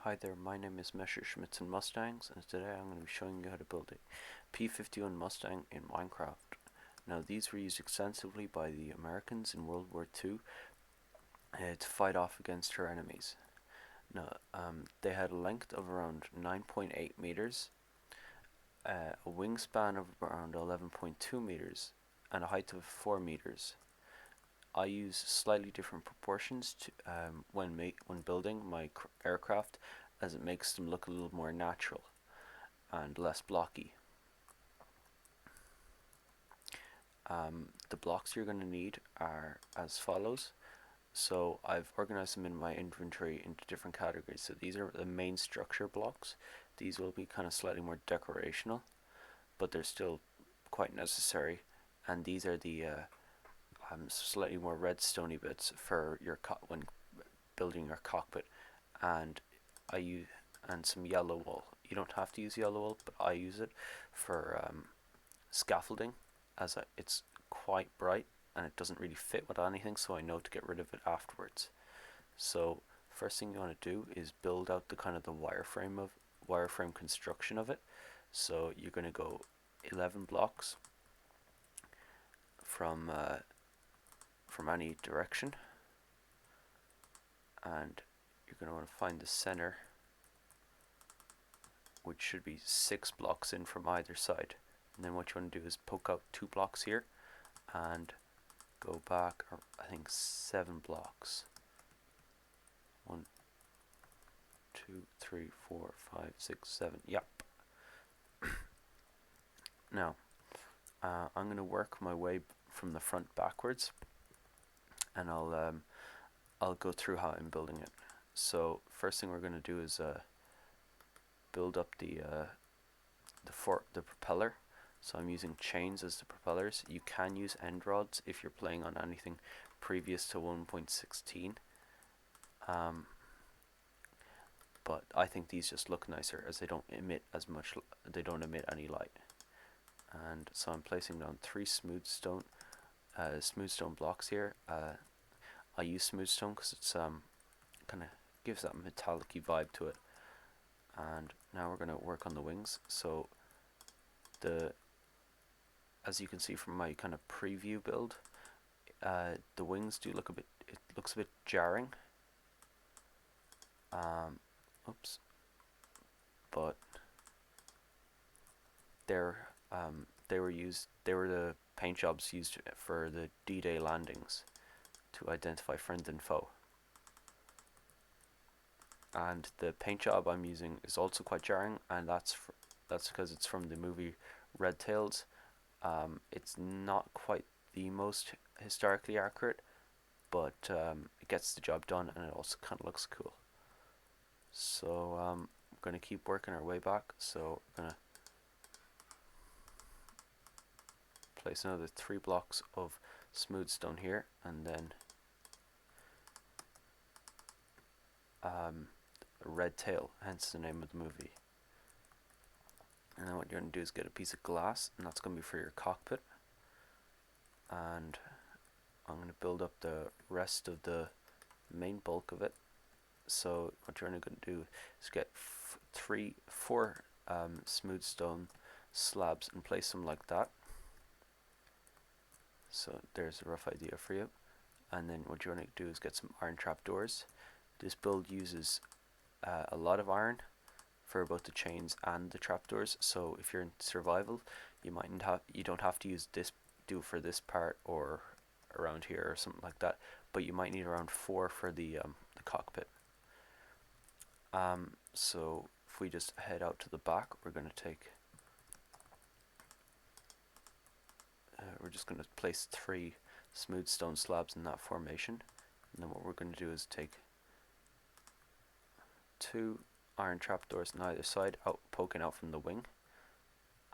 Hi there, my name is Schmitz and Mustangs, and today I'm going to be showing you how to build a P-51 Mustang in Minecraft. Now, these were used extensively by the Americans in World War II to fight off against her enemies. Now, they had a length of around 9.8 meters, a wingspan of around 11.2 meters, and a height of 4 meters. I use slightly different proportions when building my aircraft, as it makes them look a little more natural and less blocky. The blocks you're going to need are as follows. So I've organized them in my inventory into different categories. So these are the main structure blocks. These will be kind of slightly more decorational, but they're still quite necessary. And these are the slightly more redstone bits for your when building your cockpit. And I use some yellow wool. You don't have to use yellow wool, but I use it for scaffolding, as it's quite bright and it doesn't really fit with anything, so I know to get rid of it afterwards. So first thing you want to do is build out the kind of the wireframe construction of it. So you're going to go 11 blocks from any direction, and you're going to want to find the center, which should be 6 blocks in from either side. And then what you want to do is poke out 2 blocks here and go back, I think 7 blocks. 1, 2, 3, 4, 5, 6, 7. Yep. Now, I'm going to work my way from the front backwards, and I'll go through how I'm building it. So first thing we're going to do is build up the propeller. So I'm using chains as the propellers. You can use end rods if you're playing on anything previous to 1.16. But I think these just look nicer as they don't emit any light. And so I'm placing down 3 smooth stone blocks here. I use smooth stone because it's kind of gives that metallic-y vibe to it. And now we're going to work on the wings. So as you can see from my kind of preview build, the wings do look it looks a bit jarring. Oops. But they were the paint jobs used for the D-Day landings to identify friend and foe. And the paint job I'm using is also quite jarring, and that's because it's from the movie Red Tails. It's not quite the most historically accurate, but it gets the job done, and it also kind of looks cool. So we're going to keep working our way back. So we're going to place another 3 blocks of smooth stone here, and then a red tail, hence the name of the movie. And then what you're going to do is get a piece of glass, and that's going to be for your cockpit. And I'm going to build up the rest of the main bulk of it. So what you're going to do is get 4 smooth stone slabs and place them like that. So there's a rough idea for you. And then what you're going to do is get some iron trapdoors. This build uses a lot of iron for both the chains and the trapdoors. So if you're in survival, you don't have to use this for this part or around here or something like that. But you might need around 4 for the cockpit. So if we just head out to the back, we're going to take. We're just going to place 3 smooth stone slabs in that formation, and then what we're going to do is take 2 iron trapdoors on either side, poking out from the wing,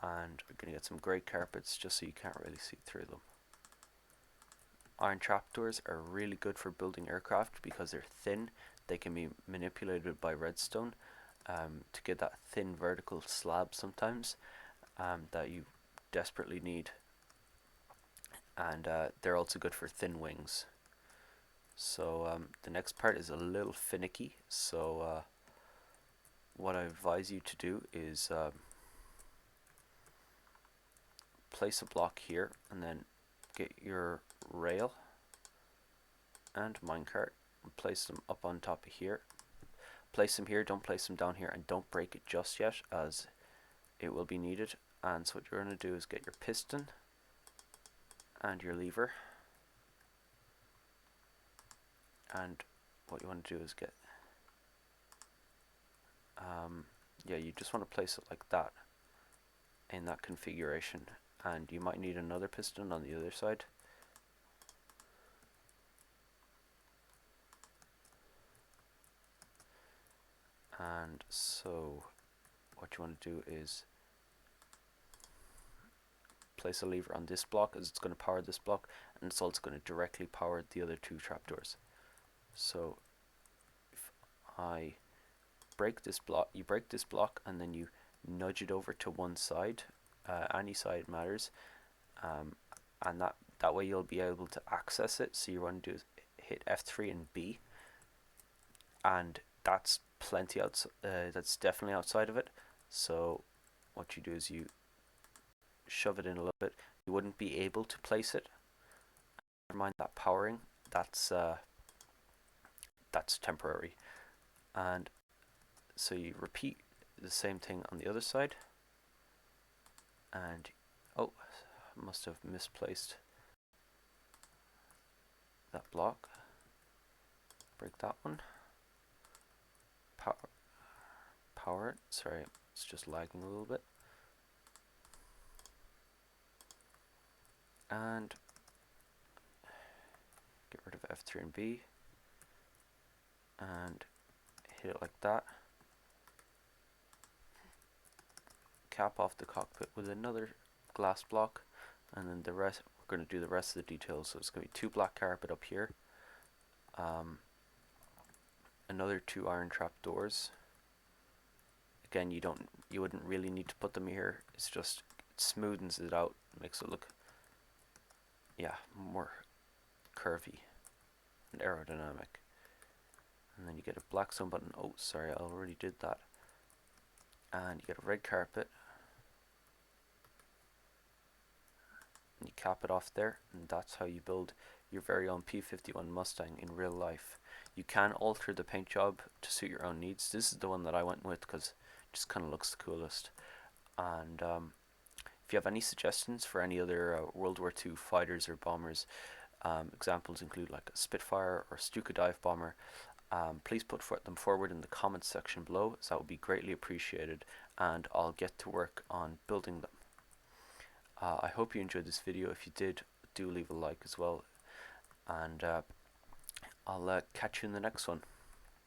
and we're going to get some grey carpets just so you can't really see through them. Iron trapdoors are really good for building aircraft because they're thin. They can be manipulated by redstone to get that thin vertical slab sometimes that you desperately need. And they're also good for thin wings. So the next part is a little finicky, so what I advise you to do is place a block here and then get your rail and minecart and place them up on top of here. Place them here, don't place them down here, and don't break it just yet as it will be needed. And so what you're going to do is get your piston and your lever, and what you want to do is get yeah, you just want to place it like that in that configuration, and you might need another piston on the other side. And so what you want to do is place a lever on this block, as it's going to power this block, and it's also going to directly power the other two trapdoors. So if I break this block, you break this block and then you nudge it over to one side, any side matters, and that way you'll be able to access it. So you want to do is hit F3 and B, and that's plenty outside. That's definitely outside of it. So what you do is you shove it in a little bit. You wouldn't be able to place it. Never mind that powering. That's temporary. And so you repeat the same thing on the other side. And oh, I must have misplaced that block. Break that one. Power it. Sorry, it's just lagging a little bit. And get rid of F3 and B and hit it like that. Cap off the cockpit with another glass block, and then the rest, we're going to do the rest of the details. So it's going to be 2 black carpet up here, another 2 iron trap doors. Again, you wouldn't really need to put them here. It's just, it smoothens it out, makes it look, yeah, more curvy and aerodynamic. And then you get a black zone button. Oh, sorry, I already did that. And you get a red carpet, and you cap it off there, and that's how you build your very own P-51 Mustang in real life. You can alter the paint job to suit your own needs. This is the one that I went with because it just kind of looks the coolest. And if you have any suggestions for any other World War II fighters or bombers, examples include like a Spitfire or Stuka dive bomber, please put them forward in the comments section below, as that would be greatly appreciated, and I'll get to work on building them. I hope you enjoyed this video. If you did, do leave a like as well, and I'll catch you in the next one.